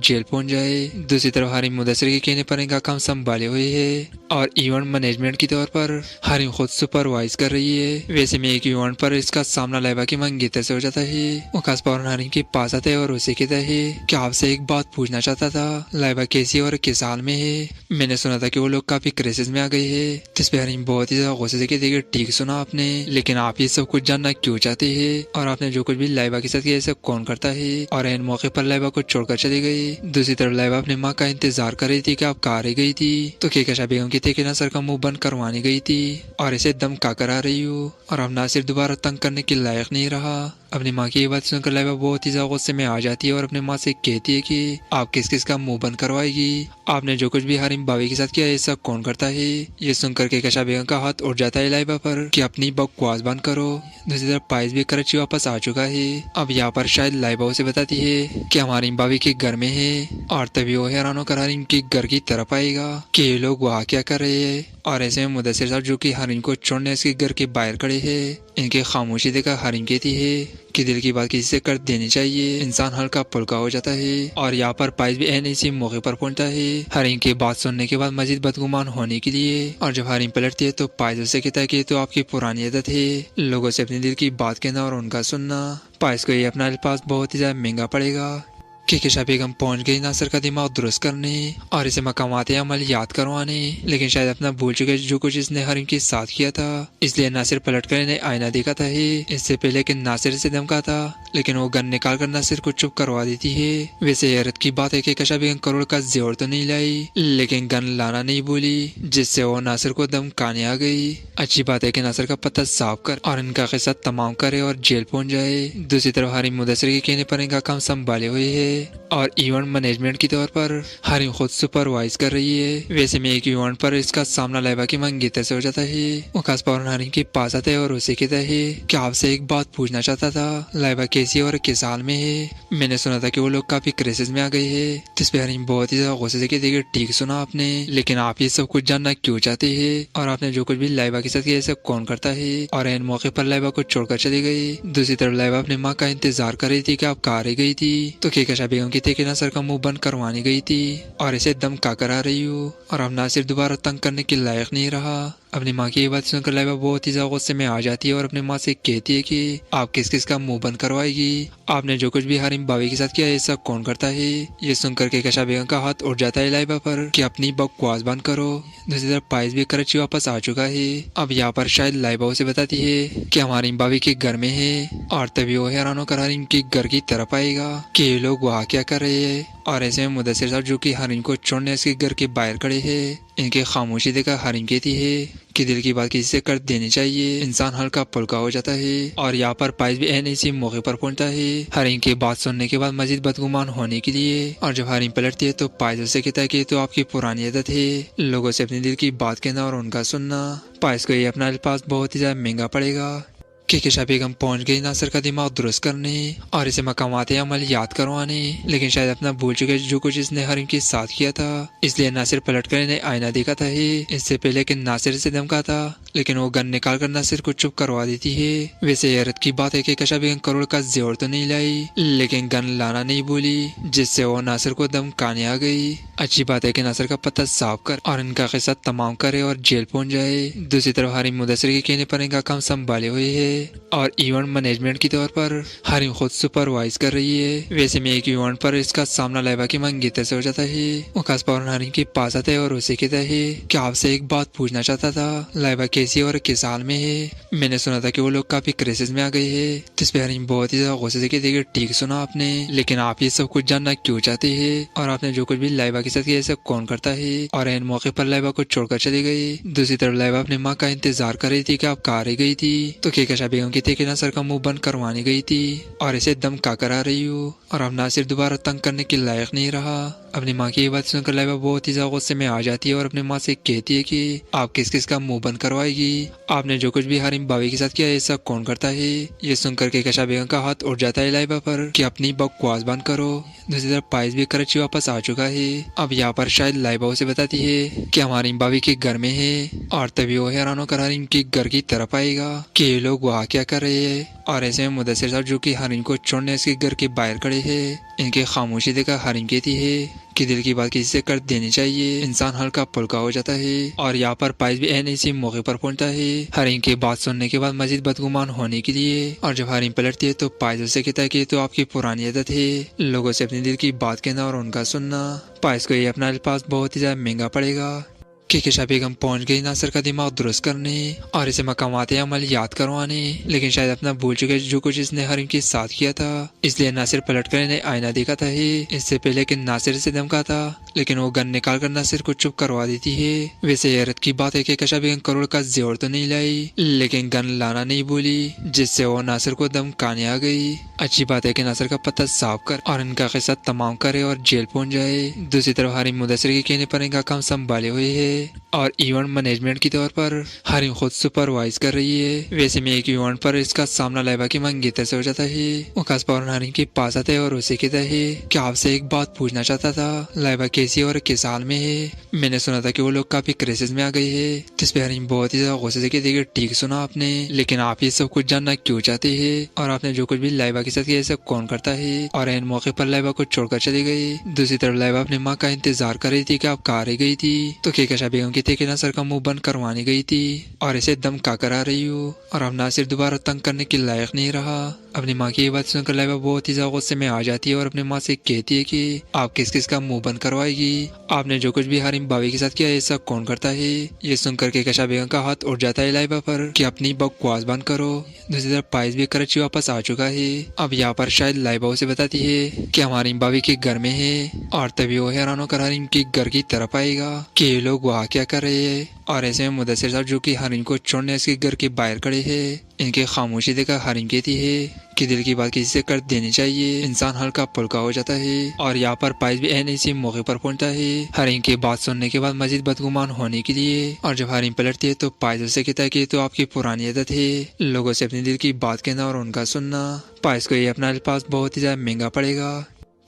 जेल पहुंच जाए। दूसरी तरफ हरीम मुदस्सिर के कहने पर इनका काम संभाले हुए है और इवेंट मैनेजमेंट के तौर पर हरीम खुद सुपरवाइज कर रही है। वैसे में एक इवेंट पर इसका सामना लाइबा की मंगेतर से हो जाता है। वो खास फौरन हरीम के पास आता है और उसे कहता है कि आपसे एक बात पूछना चाहता था, लाइबा कैसी और किस हाल में है? मैंने सुना था कि वो लोग काफी क्राइसिस में आ गए हैं। जिस पे हरीम बहुत ही ज्यादा गुस्से से कहती है कि ठीक सुना आपने, लेकिन आप ये सब कुछ जानना क्यों चाहते हैं? और आपने जो कुछ भी लाइबा के साथ किया ऐसा कौन करता है? और इन मौके पर लाइबा को छोड़कर चली गई। दूसरी तरफ लाइबा अपनी माँ का इंतजार कर रही थी कि आप कहाँ रह गई थी, तो केकेशा बेगम की थी कि नासिर का मुंह बंद करवानी गई थी और इसे दम का करा रही हूँ और अब नासिर दोबारा तंग करने के लायक नहीं रहा। अपनी माँ की ये बात सुनकर लाइबा बहुत ही ज्यादा गुस्से में आ जाती है और अपनी माँ से कहती है कि आप किस किस का मुंह बंद करवाएगी? आपने जो कुछ भी हरीम बावी के साथ किया ऐसा कौन करता है? ये सुनकर केकेशा बेगम का हाथ उठ जाता है लाइबा पर कि अपनी बकवास बंद करो। दूसरी तरफ पाइस भी कराची वापस आ चुका है। अब यहाँ पर शायद लाइबा उसे बताती है कि हमारी बावी के घर में है और तभी वो हैरान होकर हरीम के घर की तरफ आएगा कि ये लोग वहाँ क्या कर रहे हैं। और ऐसे में मुदस्सिर साहब जो कि हरीम को छोड़ने इसके घर के बाहर खड़े हैं, इनकी खामोशी देखकर हरीम कहती है कि दिल की बात किसी से कर देनी चाहिए, इंसान हल्का पुल्का हो जाता है। और यहाँ पर पाइस भी एन इसी मौके पर पहुंचता है हरीम की बात सुनने के बाद मजीद बदगुमान होने के लिए। और जब हरीम पलटती है तो पाइस उसे कहता है कि तो आपकी पुरानी आदत है लोगों से अपने दिल की बात कहना और उनका सुनना। पाइस को ये अपना अल्फाज बहुत ही ज्यादा महंगा पड़ेगा। केकेशा बेगम पहुंच गई नासिर का दिमाग दुरुस्त करने और इसे मकामात अमल याद करवाने, लेकिन शायद अपना भूल चुके जो कुछ इसने हरीम के साथ किया था। इसलिए नासिर पलट कर इन्हें आईना देखा था इससे पहले कि नासिर से धमका था, लेकिन वो गन निकाल कर नासिर को चुप करवा देती है। वैसे हैरत की बात है कि केकेशा बेगम करोड़ का जोर तो नहीं लाई, लेकिन गन लाना नहीं भूली, जिससे वो नासिर को धमकाने आ गई। अच्छी बात है कि नासिर का पता साफ कर और इनका किस्सा तमाम करे और जेल पहुंच जाए। दूसरी तरफ हरीम मुदस्सिर के कहने पर इनका काम संभाले हुए है और इवेंट मैनेजमेंट के तौर पर हरीम खुद सुपरवाइज कर रही है। वैसे में एक इवेंट पर इसका सामना लाइबा की मंगेतर से हो जाता है। वो खास फौरन हरीम के पास आता है और उसे कहता है कि आपसे एक बात पूछना चाहता था, लाइबा कैसी और किस हाल में है? मैंने सुना था कि वो लोग काफी क्राइसिस में आ गए हैं। जिस पे हरीम बहुत ही ज्यादा गुस्से से कहती है कि ठीक सुना आपने, लेकिन आप ये सब कुछ जानना क्यों चाहते हैं? और आपने जो कुछ भी लाइबा के साथ किया ऐसा कौन करता है? और इन मौके पर लाइबा को छोड़कर चली गई। दूसरी तरफ लाइबा अपनी माँ का इंतजार कर रही थी कि आप कहाँ रह गई थी, तो केकेशा बेगम की थी कि नासिर का मुंह बंद करवानी गई थी और इसे दम का करा रही हूँ और अब नासिर दोबारा तंग करने के लायक नहीं रहा। अपनी माँ की ये बात सुनकर लाइबा बहुत ही ज्यादा गुस्से में आ जाती है और अपनी माँ से कहती है कि आप किस किस का मुंह बंद करवाएगी, आपने जो कुछ भी हरीम बावी के साथ किया है सब कौन करता है। ये सुनकर के कशा बेगम का हाथ उठ जाता है लाइबा पर कि अपनी बकवास बंद करो। दूसरी तरफ पाइस भी कराची वापस आ चुका है। अब यहाँ पर शायद लाइबा उसे बताती है कि हमारी बावी के घर में है और तभी वो हैरान होकर हरीम के घर की तरफ आएगा कि ये लोग वहाँ क्या कर रहे हैं। और ऐसे में मुदस्सिर साहब जो कि हरीम को छोड़ने इसके घर के बाहर खड़े हैं, इनके खामोशी देखकर हरीम कहती है कि दिल की बात किसी से कर देनी चाहिए, इंसान हल्का पुल्का हो जाता है। और यहाँ पर पाइस भी एन इसी मौके पर पहुंचता है हरीम की बात सुनने के बाद मजीद बदगुमान होने के लिए। और जब हरीम पलटती है तो पाइस उसे कहता है कि तो आपकी पुरानी आदत है लोगों से अपने दिल की बात कहना और उनका सुनना। पाइस को ये अपना अल्फाज बहुत ही ज्यादा महंगा पड़ेगा। केशा बेगम पहुंच गई नासिर का दिमाग दुरुस्त करने और इसे मकामाते अमल याद करवाने, लेकिन शायद अपना भूल चुके जो कुछ इसने हरीम के साथ किया था। इसलिए नासिर पलट कर इन्हें आईना देखा था इससे पहले कि नासिर से धमका था, लेकिन वो गन निकाल कर नासिर को चुप करवा देती है। वैसे हैरत की बात है कि केशा बेगम करोड़ का जोर तो नहीं लाई, लेकिन गन लाना नहीं भूली, जिससे वो नासिर को धमकाने आ गई। अच्छी बात है कि नासिर का पता साफ कर और इनका किस्सा तमाम करे और जेल पहुंच जाए। दूसरी तरफ हरीम मुदस्सिर के कहने पर इनका काम संभाले हुए है और इवेंट मैनेजमेंट के तौर पर हरीम खुद सुपरवाइज कर रही है। वैसे में एक इवेंट पर इसका सामना लाइबा की मंगेतर से हो जाता है। वो खास पर हरीम के पास आता है और उसे कहता है कि आपसे एक बात पूछना चाहता था, लाइबा कैसी और किस हाल में है। मैंने सुना था कि वो लोग काफी क्राइसिस में आ गए हैं। तो इस पे हरीम बहुत ही ज्यादा गुस्से से कहती है ठीक सुना आपने, लेकिन आप ये सब कुछ जानना क्यों चाहते हैं और आपने जो कुछ भी लाइबा के साथ किया सब कौन करता है। और इन मौके पर लाइबा को छोड़कर चली गई। दूसरी तरफ लाइबा अपनी माँ का इंतजार कर रही थी कि आप कहाँ रह गई थी, तो केशा बेगम की थी कि नासिर का मुंह बंद करवाने गई थी और इसे दम का करा रही हूँ और अब नासिर दोबारा तंग करने के लायक नहीं रहा। अपनी माँ की ये बात सुनकर लाइबा बहुत ही ज्यादा गुस्से में आ जाती है और अपनी माँ से कहती है कि आप किस किस का मुंह बंद करवाएगी, आपने जो कुछ भी हरीम बावी के साथ किया है सब कौन करता है। ये सुनकर के केशा बेगम का हाथ उठ जाता है लाइबा पर कि अपनी बकवास बंद करो। दूसरी तरफ पाइस भी कराची वापस आ चुका है। अब यहाँ पर शायद लाइबा उसे बताती है कि हमारी बावी के घर में है और तभी वो हैरान होकर हरीम के घर की तरफ आएगा कि ये लोग वहाँ क्या कर रहे हैं। और ऐसे में मुदस्सिर साहब जो कि हरीम को छोड़ने इसके घर के बाहर खड़े हैं, इनके खामोशी देखकर हरीम कहती है कि दिल की बात किसी से कर देनी चाहिए, इंसान हल्का पुल्का हो जाता है। और यहाँ पर पाइस भी एन इसी मौके पर पहुंचता है हरीम की बात सुनने के बाद मजीद बदगुमान होने के लिए। और जब हरीम पलटती है तो पाइस उसे कहता है कि तो आपकी पुरानी आदत है लोगों से अपने दिल की बात कहना और उनका सुनना। पाइस को ये अपना अल्फाज बहुत ही ज्यादा महंगा पड़ेगा। केशा बेगम पहुंच गई नासिर का दिमाग दुरुस्त करने और इसे मकामाते अमल याद करवाने, लेकिन शायद अपना भूल चुके जो कुछ इसने हरीम के साथ किया था। इसलिए नासिर पलट कर इन्हें आईना देखा था इससे पहले कि नासिर से धमका था, लेकिन वो गन निकाल कर नासिर को चुप करवा देती है। वैसे हैरत की बात है कि केशा बेगम करोड़ का जोर तो नहीं लाई, लेकिन गन लाना नहीं भूली, जिससे वो नासिर को धमकाने आ गई। अच्छी बात है कि नासिर का पता साफ कर और इनका किस्सा तमाम करे और जेल पहुंच जाए। दूसरी तरफ हरीम मुदस्सिर के कहने पर इनका काम संभाले हुए है और इवेंट मैनेजमेंट के तौर पर हरीम खुद सुपरवाइज कर रही है। वैसे में एक इवेंट पर इसका सामना लाइबा की मंगेतर से हो जाता है। वो खास पर हरीम के पास आता है और उसे कहता है कि आपसे एक बात पूछना चाहता था, लाइबा कैसी और किस हाल में है। मैंने सुना था कि वो लोग काफी क्राइसिस में आ गए हैं। तो इस पे हरीम बहुत ही ज्यादा गुस्से से कहती है ठीक सुना आपने, लेकिन आप ये सब कुछ जानना क्यों चाहते हैं और आपने जो कुछ भी लाइबा के साथ किया सब कौन करता है। और इन मौके पर लाइबा को छोड़कर चली गई। दूसरी तरफ लाइबा अपनी माँ का इंतजार कर रही थी कि आप कहाँ रह गई थी, तो केशा बेगम की थी कि नासिर का मुंह बंद करवाने गई थी और इसे दम का करा रही हूँ और अब नासिर दोबारा तंग करने के लायक नहीं रहा। अपनी माँ की ये बात सुनकर लाइबा बहुत ही ज्यादा गुस्से में आ जाती है और अपनी माँ से कहती है कि आप किस किस का मुंह बंद करवाएगी, आपने जो कुछ भी हरीम बावी के साथ किया है सब कौन करता है। ये सुनकर के केशा बेगम का हाथ उठ जाता है लाइबा पर कि अपनी बकवास बंद करो। दूसरी तरफ पाइस भी कराची वापस आ चुका है। अब यहाँ पर शायद लाइबा उसे बताती है कि हमारी बावी के घर में है और तभी वो हैरान होकर हरीम के घर की तरफ आएगा कि ये लोग वहाँ क्या कर रहे हैं। और ऐसे में मुदस्सिर साहब जो कि हरीम को छोड़ने इसके घर के बाहर खड़े हैं, इनके खामोशी देखकर हरीम कहती है कि दिल की बात किसी से कर देनी चाहिए, इंसान हल्का पुल्का हो जाता है। और यहाँ पर पाइस भी एन इसी मौके पर पहुंचता है हरीम की बात सुनने के बाद मजीद बदगुमान होने के लिए। और जब हरीम पलटती है तो पाइस उसे कहता है कि तो आपकी पुरानी आदत है लोगों से अपने दिल की बात कहना और उनका सुनना। पाइस को ये अपना अल्फाज बहुत ही ज्यादा महंगा पड़ेगा।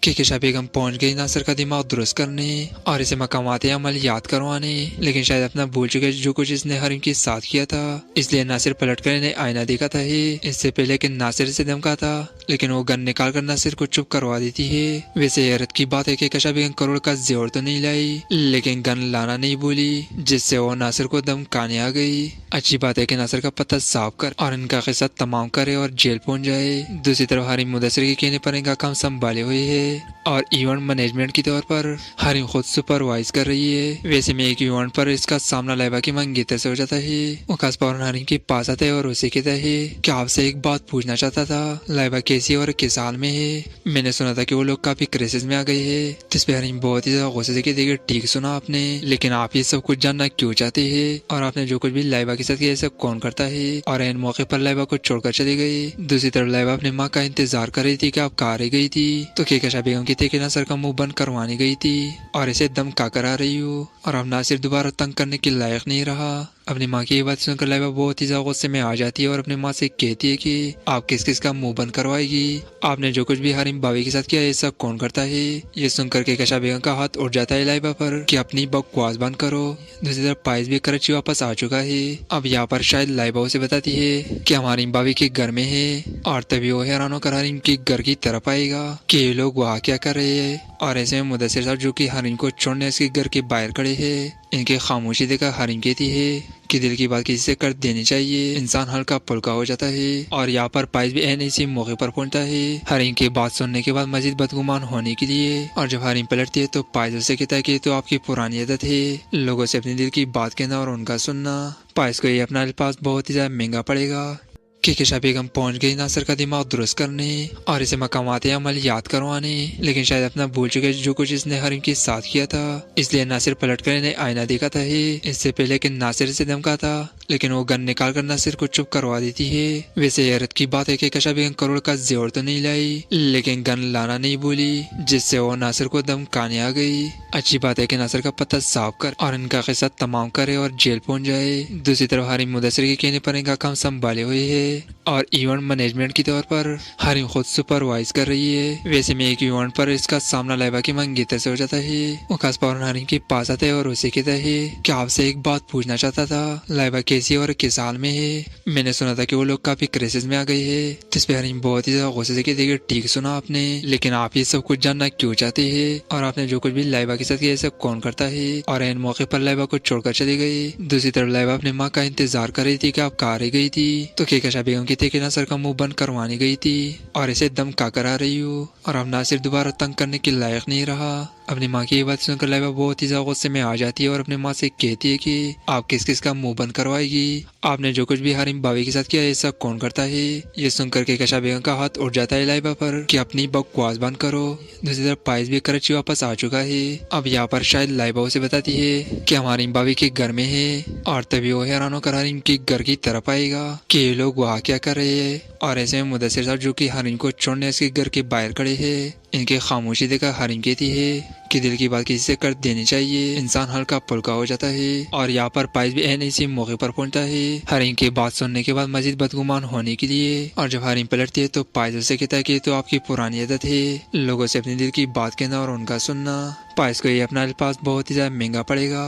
केकेशा बेगम पहुंच गई नासिर का दिमाग दुरुस्त करने और इसे मकामात अमल याद करवाने, लेकिन शायद अपना भूल चुके जो कुछ इसने हरीम के साथ किया था। इसलिए नासिर पलट कर इन्हें आईना देखा था इससे पहले कि नासिर से धमका था, लेकिन वो गन निकाल कर नासिर को चुप करवा देती है। वैसे हैरत की बात है कि केकेशा बेगम करोड़ का जोर तो नहीं लाई, लेकिन गन लाना नहीं भूली, जिससे वो नासिर को धमकाने आ गई। अच्छी बात है कि नासिर का पता साफ कर और इनका किस्सा तमाम करे और जेल पहुंच जाए। दूसरी तरफ हरीम मुदस्सिर के कहने पर इनका काम संभाले हुए है और इवेंट मैनेजमेंट के तौर पर हरीम खुद सुपरवाइज कर रही है। वैसे में एक इवेंट पर इसका सामना लाइबा की मंगेतर से हो जाता है। वो खास फौरन हरीम के पास आता है और उसे कहता है कि आपसे एक बात पूछना चाहता था, लाइबा कैसी है और किस हाल में है? मैंने सुना था कि वो लोग काफी क्राइसिस में आ गए हैं। जिस पे हरीम बहुत ही ज्यादा गुस्से से कहती, ठीक सुना आपने, लेकिन आप ये सब कुछ जानना क्यों चाहते हैं? और आपने जो कुछ भी लाइबा के साथ किया सब कौन करता है? और इन मौके पर लाइबा को छोड़कर चली गई। दूसरी तरफ लाइबा अपनी माँ का इंतजार कर रही थी कि आप कहाँ रह गई थी, तो केकेशा बेगम की थे कि नासिर का मुंह बंद करवाने गई थी और इसे दम का कर आ रही हूँ और अब नासिर दोबारा तंग करने के लायक नहीं रहा। अपनी माँ की ये बात सुनकर लाइबा बहुत ही ज्यादा गुस्से में आ जाती है और अपनी माँ से कहती है कि आप किस किस का मुंह बंद करवाएगी? आपने जो कुछ भी हरीम भाभी के साथ किया ये सब कौन करता है? ये सुनकर केकेशा बेगम का हाथ उठ जाता है लाइबा पर कि अपनी बकवास बंद करो। दूसरी तरफ पाइस भी कराची वापस आ चुका है। अब यहाँ पर शायद लाइबा उसे बताती है कि हम हरीम भाभी के घर में है और तभी वो हैरान होकर हरीम के घर की तरफ आएगा कि ये लोग वहाँ क्या कर रहे हैं। और ऐसे में मुदस्सिर साहब जो कि हरीम को छोड़ने इसके घर के बाहर खड़े हैं, इनके खामोशी देखकर हरीम कहती है कि दिल की बात किसी से कर देनी चाहिए, इंसान हल्का पुल्का हो जाता है। और यहाँ पर पाइस भी एन इसी मौके पर पहुंचता है हरीम की बात सुनने के बाद मजीद बदगुमान होने के लिए। और जब हरीम पलटती है तो पाइस उसे कहता है कि तो आपकी पुरानी आदत है लोगों से अपने दिल की बात कहना और उनका सुनना। पाइस को ये अपना अल्फाज बहुत ही ज्यादा महंगा पड़ेगा। केकेशा बेगम पहुंच गई नासिर का दिमाग दुरुस्त करने और इसे मकामात अमल याद करवाने, लेकिन शायद अपना भूल चुके जो कुछ इसने हरीम के साथ किया था। इसलिए नासिर पलट कर इन्हें आईना देखा था इससे पहले कि नासिर से धमका था, लेकिन वो गन निकाल कर नासिर को चुप करवा देती है। वैसे हैरत की बात है कि केकेशा बेगम करोड़ का जोर तो नहीं लाई, लेकिन गन लाना नहीं भूली, जिससे वो नासिर को धमकाने आ गई। अच्छी बात है कि नासिर का पता साफ कर और इनका किस्सा तमाम करे और जेल पहुंच जाए। दूसरी तरफ हरीम मुदस्सिर के कहने पर इनका काम संभाले हुए है और इवेंट मैनेजमेंट के तौर पर हरीम खुद सुपरवाइज कर रही है। वैसे में एक इवेंट पर इसका सामना लाइबा की मंगेतर से हो जाता है। वो खास फौरन हरीम के पास आता है और उसे कहता है कि आपसे एक बात पूछना चाहता था, लाइबा कैसी है और किस हाल में है? मैंने सुना था कि वो लोग काफी क्राइसिस में आ गए हैं। जिस पे हरीम बहुत ही ज्यादा गुस्से से कहती, ठीक सुना आपने, लेकिन आप ये सब कुछ जानना क्यों चाहते हैं? और आपने जो कुछ भी लाइबा के साथ किया सब कौन करता है? और इन मौके पर लाइबा को छोड़कर चली गई। दूसरी तरफ लाइबा अपनी माँ का इंतजार कर रही थी कि आप कहाँ रह गई थी, तो केकेशा बेगम की थे कि नासिर का मुंह बंद करवाने गई थी और इसे दम का कर आ रही हूँ और अब नासिर दोबारा तंग करने के लायक नहीं रहा। अपनी माँ की ये बात सुनकर लाइबा बहुत ही ज्यादा गुस्से में आ जाती है और अपनी माँ से कहती है कि आप किस किस का मुंह बंद करवाएगी? आपने जो कुछ भी हरीम भाभी के साथ किया ये सब कौन करता है? ये सुनकर केकेशा बेगम का हाथ उठ जाता है लाइबा पर कि अपनी बकवास बंद करो। दूसरी तरफ पाइस भी कराची वापस आ चुका है। अब यहाँ पर शायद लाइबा उसे बताती है कि हम हरीम भाभी के घर में है और तभी वो हैरान होकर हरीम के घर की तरफ आएगा कि ये लोग वहाँ क्या कर रहे हैं। और ऐसे में मुदस्सिर साहब जो कि हरीम को छोड़ने इसके घर के बाहर खड़े हैं, इनके खामोशी देखकर हरीम कहती है कि दिल की बात किसी से कर देनी चाहिए, इंसान हल्का पुल्का हो जाता है। और यहाँ पर पाइस भी एन इसी मौके पर पहुंचता है हरीम की बात सुनने के बाद मजीद बदगुमान होने के लिए। और जब हरीम पलटती है तो पाइस उसे कहता है कि तो आपकी पुरानी आदत है लोगों से अपने दिल की बात कहना और उनका सुनना। पाइस को ये अपना अल्फाज बहुत ही ज्यादा महंगा पड़ेगा।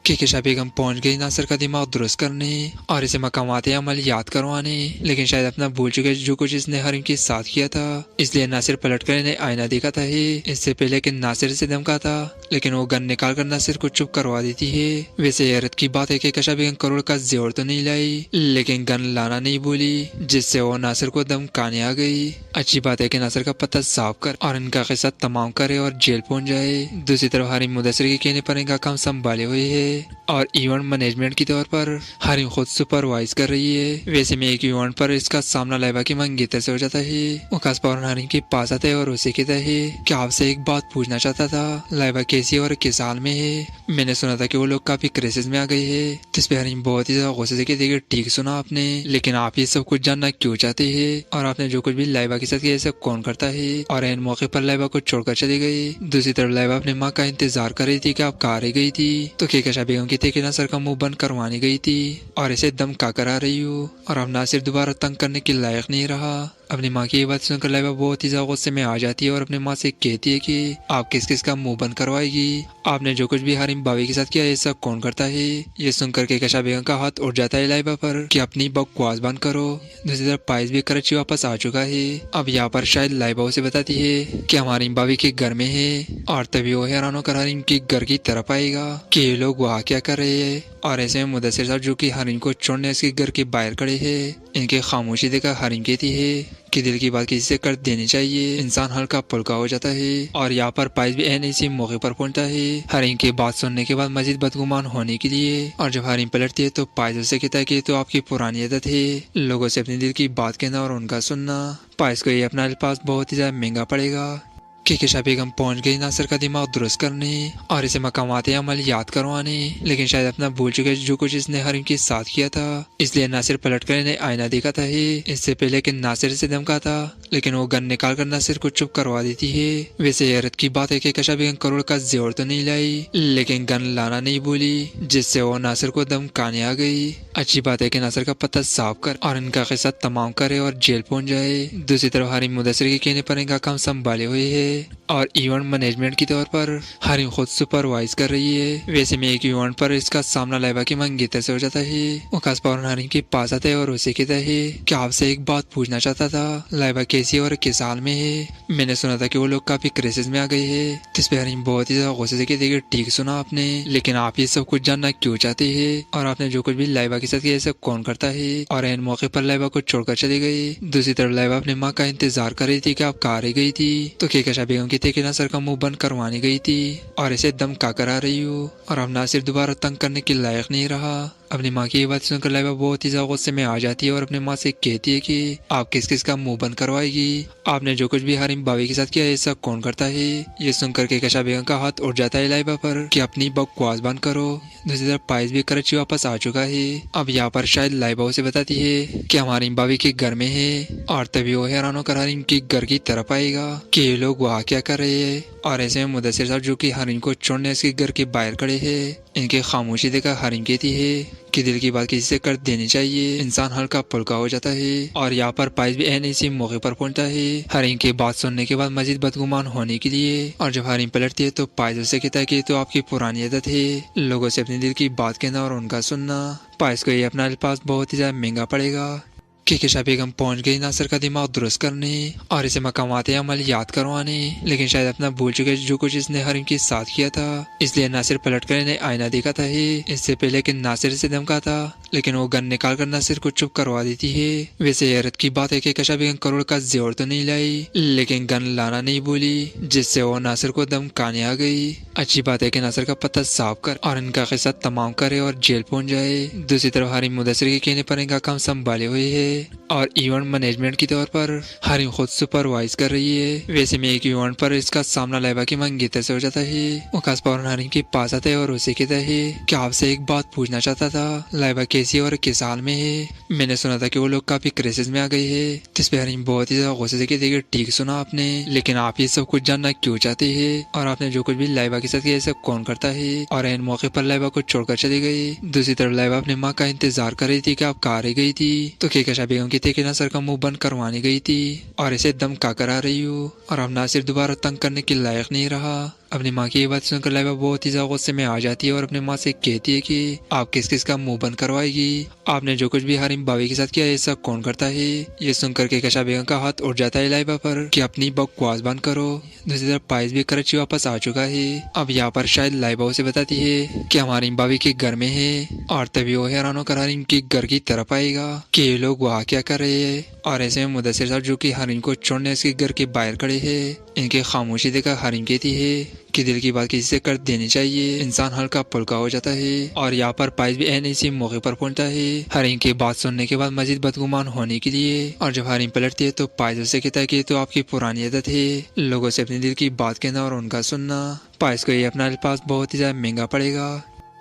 केकेशा बेगम पहुंच गई नासिर का दिमाग दुरुस्त करने और इसे मकामात अमल याद करवाने, लेकिन शायद अपना भूल चुके जो कुछ इसने हरीम के साथ किया था। इसलिए नासिर पलट कर इन्हें आईना देखा था इससे पहले कि नासिर से धमका था, लेकिन वो गन निकाल कर नासिर को चुप करवा देती है। वैसे हैरत की बात है कि केकेशा बेगम करोड़ का जोर तो नहीं लाई, लेकिन गन लाना नहीं भूली, जिससे वो नासिर को धमकाने आ गई। अच्छी बात है कि नासिर का पता साफ कर और इनका किस्सा तमाम करे और जेल पहुंच जाए। दूसरी तरफ हरीम मुदस्सिर के कहने पर इनका काम संभाले हुए है और इवेंट मैनेजमेंट के तौर पर हरीम खुद सुपरवाइज कर रही है। वैसे में एक इवेंट पर इसका सामना लाइबा की मंगेतर से हो जाता है। वो खास फौरन हरीम के पास आता है और उसे कहता है कि आपसे एक बात पूछना चाहता था, लाइबा कैसी है और किस हाल में है? मैंने सुना था कि वो लोग काफी क्राइसिस में आ गए हैं। जिस पे हरीम बहुत ही ज्यादा गुस्से से कहती, ठीक सुना आपने, लेकिन आप ये सब कुछ जानना क्यों चाहते हैं? और आपने जो कुछ भी लाइबा के साथ किया सब कौन करता है? और इन मौके पर लाइबा को छोड़कर चली गई। दूसरी तरफ लाइबा अपनी माँ का इंतजार कर रही थी कि आप कहाँ रह गई थी, तो केकेशा बेगम की थे कि नासिर का मुंह बंद करवाने गई थी और इसे दम का कर आ रही हूँ और अब नासिर दोबारा तंग करने के लायक नहीं रहा। अपनी माँ की ये बात सुनकर लाइबा बहुत ही ज्यादा गुस्से में आ जाती है और अपनी माँ से कहती है कि आप किस किस का मुंह बंद करवाएगी, आपने जो कुछ भी हरीम भाभी के साथ किया है सब कौन करता है। ये सुनकर केकशा बेगम का हाथ उठ जाता है लाइबा पर कि अपनी बकवास बंद करो। दूसरी तरफ पाइस भी कराची वापस आ चुका है। अब यहाँ पर शायद लाइबा उसे बताती है कि हमारी भाभी के घर में है और तभी वो हैरान होकर हरीम के घर की तरफ आएगा कि ये लोग वहाँ क्या कर रहे हैं। और ऐसे में मुदस्सिर साहब जो कि हरीम को छोड़ने इसके घर के बाहर खड़े हैं, इनके खामोशी देखकर हरीम कहती है कि दिल की बात किसी से कर देनी चाहिए, इंसान हल्का पुल्का हो जाता है। और यहाँ पर पाइस भी एन इसी मौके पर पहुंचता है हरीम की बात सुनने के बाद मजीद बदगुमान होने के लिए। और जब हरीम पलटती है तो पाइस उसे कहता है कि तो आपकी पुरानी आदत है लोगों से अपने दिल की बात कहना और उनका सुनना। पाइस को ये अपना अल्फाज बहुत ही ज्यादा महंगा पड़ेगा। केकशा बेगम पहुंच गई नासिर का दिमाग दुरुस्त करने और इसे मकामात अमल याद करवाने, लेकिन शायद अपना भूल चुके जो कुछ इसने हरीम के साथ किया था। इसलिए नासिर पलट कर इन्हें आईना देखा था इससे पहले कि नासिर से धमका था, लेकिन वो गन निकाल कर नासिर को चुप करवा देती है। वैसे हैरत की बात है कि केकशा बेगम करोड़ का जोर तो नहीं लाई, लेकिन गन लाना नहीं भूली, जिससे वो नासिर को धमकाने आ गई। अच्छी बात है कि नासिर का पता साफ कर और इनका किस्सा तमाम करे और जेल पहुंच जाए। दूसरी तरफ हरीम मुदस्सिर के कहने पर इनका काम संभाले हुए है और इवेंट मैनेजमेंट के तौर पर हरीम खुद सुपरवाइज कर रही है। वैसे में एक इवेंट पर इसका सामना लाइबा की मंगेतर से हो जाता है। वो खास फौरन हरीम के पास आता है और उसे कहता है कि आपसे एक बात पूछना चाहता था, लाइबा कैसी और किस हाल में है? मैंने सुना था कि वो लोग काफी क्राइसिस में आ गए हैं। जिस पे हरीम बहुत ही ज्यादा गुस्से से कहती है ठीक सुना आपने, लेकिन आप ये सब कुछ जानना क्यों चाहते हैं और आपने जो कुछ भी लाइबा के साथ किया सब कौन करता है? और इन मौके पर लाइबा को छोड़कर चली गई। दूसरी तरफ लाइबा अपनी माँ का इंतजार कर रही थी कि आप कहाँ रह गई थी, तो केकशा बेगम कहते कि नासिर का मुंह बंद करवाने गई थी और इसे दम का करा रही हूँ और अब नासिर दोबारा तंग करने के लायक नहीं रहा। अपनी माँ की ये बात सुनकर लाइबा बहुत ही ज्यादा गुस्से में आ जाती है और अपनी माँ से कहती है कि आप किस किस का मुंह बंद करवाएगी, आपने जो कुछ भी हरीम भाभी के साथ किया है सब कौन करता है। ये सुनकर केकशा बेगम का हाथ उठ जाता है लाइबा पर कि अपनी बकवास बंद करो। दूसरी तरफ पाइस भी कराची वापस आ चुका है। अब यहाँ पर शायद लाइबा उसे बताती है कि हमारी भाभी के घर में है और तभी वो हैरान होकर हरीम के घर की तरफ आएगा कि ये लोग वहाँ क्या कर रहे हैं। और ऐसे में मुदस्सिर साहब जो कि हरीम को छोड़ने इसके घर के बाहर खड़े हैं, इनके खामोशी देखकर हरीम कहती है कि दिल की बात किसी से कर देनी चाहिए, इंसान हल्का पुल्का हो जाता है। और यहाँ पर पाइस भी एन इसी मौके पर पहुंचता है हरीम की बात सुनने के बाद मजीद बदगुमान होने के लिए। और जब हरीम पलटती है तो पाइस उसे कहता है कि तो आपकी पुरानी आदत है लोगों से अपने दिल की बात कहना और उनका सुनना। पाइस को ये अपना अल्फाज बहुत ही ज्यादा महंगा पड़ेगा। केकशा बेगम पहुंच गई नासिर का दिमाग दुरुस्त करने और इसे मकामात अमल याद करवाने, लेकिन शायद अपना भूल चुके जो कुछ इसने हरीम के साथ किया था। इसलिए नासिर पलट कर इन्हें आईना देखा था इससे पहले कि नासिर से धमका था, लेकिन वो गन निकाल कर नासिर को चुप करवा देती है। वैसे हैरत की बात है कि केकशा बेगम करोड़ का जोर तो नहीं लाई, लेकिन गन लाना नहीं भूली, जिससे वो नासिर को धमकाने आ गई। अच्छी बात है कि नासिर का पता साफ कर और इनका किस्सा तमाम करे और जेल पहुंच जाए। दूसरी तरफ हरीम मुदस्सिर के कहने पर इनका काम संभाले हुए है और इवेंट मैनेजमेंट के तौर पर हरीम खुद सुपरवाइज कर रही है। वैसे में एक इवेंट पर इसका सामना लाइबा की मंगेतर से हो जाता है। वो खास फौरन हरीम के पास आता है और उसे कहता है कि आपसे एक बात पूछना चाहता था, लाइबा कैसी और किस हाल में है? मैंने सुना था कि वो लोग काफी क्राइसिस में आ गए हैं। जिस पे हरीम बहुत ही ज्यादा गुस्से से कहती है ठीक सुना आपने, लेकिन आप ये सब कुछ जानना क्यों चाहते हैं और आपने जो कुछ भी लाइबा के साथ किया सब कौन करता है? और इन मौके पर लाइबा को छोड़कर चली गई। दूसरी तरफ लाइबा अपनी माँ का इंतजार कर रही थी कि आप कहाँ रह गई थी, तो केकशा बेगम कहते कि नासिर का मुंह बंद करवाने गई थी और इसे दम का करा रही हूँ और अब नासिर दोबारा तंग करने के लायक नहीं रहा। अपनी माँ की ये बात सुनकर लाइबा बहुत ही ज्यादा गुस्से में आ जाती है और अपनी माँ से कहती है कि आप किस किस का मुंह बंद करवाएगी, आपने जो कुछ भी हरीम भाभी के साथ किया है सब कौन करता है। ये सुनकर केकशा बेगम का हाथ उठ जाता है लाइबा पर कि अपनी बकवास बंद करो। दूसरी तरफ पाइस भी कराची वापस आ चुका है। अब यहाँ पर शायद लाइबा उसे बताती है कि हमारी भाभी के घर में है और तभी वो हैरान होकर हरीम के घर की तरफ आएगा कि ये लोग वहाँ क्या कर रहे हैं। और ऐसे में मुदस्सिर साहब जो कि हरीम को छोड़ने इसके घर के बाहर खड़े हैं, इनके खामोशी देखकर हरीम कहती है कि दिल की बात किसी से कर देनी चाहिए, इंसान हल्का पुल्का हो जाता है। और यहाँ पर पाइस भी एन इसी मौके पर पहुंचता है हरीम की बात सुनने के बाद मजीद बदगुमान होने के लिए। और जब हरीम पलटती है तो पाइस उसे कहता है कि तो आपकी पुरानी आदत है लोगों से अपने दिल की बात कहना और उनका सुनना। पाइस को ये अपना अल्फाज बहुत ही ज्यादा महंगा पड़ेगा।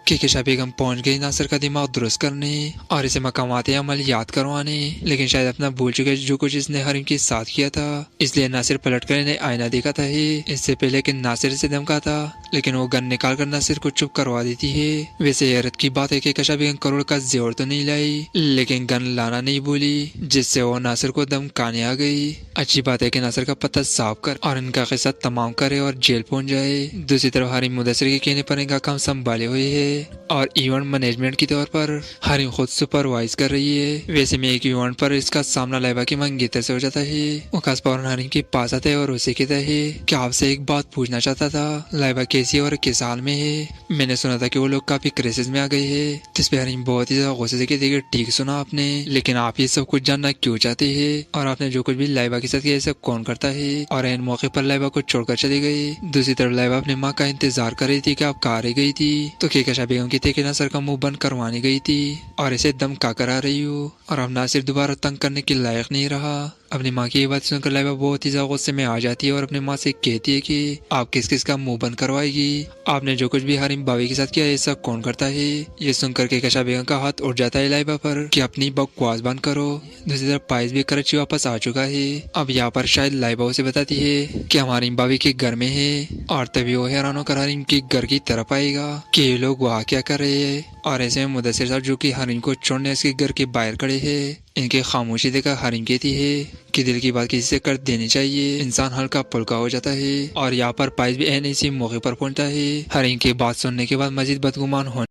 कि केशा बेगम पहुंच गई नासिर का दिमाग दुरुस्त करने और इसे मकामात अमल याद करवाने, लेकिन शायद अपना भूल चुके जो कुछ इसने हरीम के साथ किया था, इसलिए नासिर पलट कर इन्हें आईना देखा था ही। इससे पहले कि नासिर से धमका था, लेकिन वो गन निकाल कर नासिर को चुप करवा देती है। वैसे हैरत की बात है कि केशा बेगम करोड़ का जेवर तो नहीं लाई, लेकिन गन लाना नहीं भूली, जिससे वो नासिर को धमकाने आ गई। अच्छी बात है कि नासिर का पता साफ कर और इनका किस्सा तमाम करे और जेल पहुंच जाए। दूसरी तरफ हरीम मुदस्सिर के कहने पर इनका काम संभाले हुए है और इवेंट मैनेजमेंट के तौर पर हरीम खुद सुपरवाइज कर रही है। वैसे में एक इवेंट पर इसका सामना लाइबा की मंगेतर से हो जाता है। वो खास फौरन हरीम के पास आता है और उसे कहता है कि आपसे एक बात पूछना चाहता था, लाइबा कैसी और किस हाल में है? मैंने सुना था कि वो लोग काफी क्राइसिस में आ गए है। जिस पे हरीम बहुत ही ज्यादा गुस्से से कहती है कि ठीक सुना आपने, लेकिन आप ये सब कुछ जानना क्यों चाहते हैं और आपने जो कुछ भी लाइबा के साथ किया सब कौन करता है? और इन मौके पर लाइबा को छोड़कर चली गई। दूसरी तरफ लाइबा अपनी माँ का इंतजार कर रही थी कि आप कहाँ रह गई थी, तो केशा बेगम की थी कि नासिर का मुंह बंद करवानी गई थी और इसे दम का करा रही हूँ और अब नासिर दोबारा तंग करने के लायक नहीं रहा। अपनी माँ की ये बात सुनकर लाइबा बहुत ही ज्यादा गुस्से में आ जाती है और अपनी माँ से कहती है कि आप किस किस का मुंह बंद करवाएगी? आपने जो कुछ भी हरीम बावी के साथ किया ये सब कौन करता है? ये सुनकर के केशा बेगम का हाथ उठ जाता है लाइबा पर कि अपनी बकवास बंद करो। दूसरी तरफ पाइस भी कराची वापस आ चुका है। अब यहाँ पर शायद लाइबा उसे बताती है कि हमारी बावी के घर में है और तभी वो हैरान होकर हरीम के घर की तरफ आएगा कि ये लोग वहाँ क्या कर रहे हैं। और ऐसे में मुदस्सिर साहब जो कि हरीम को छोड़ने इसके घर के बाहर खड़े हैं, इनके खामोशी देखकर हरीम कहती है कि दिल की बात किसी से कर देनी चाहिए, इंसान हल्का पुल्का हो जाता है। और यहाँ पर पाइस भी ऐन इसी मौके पर पहुंचता है। हरीम की बात सुनने के बाद मजीद बदगुमान होने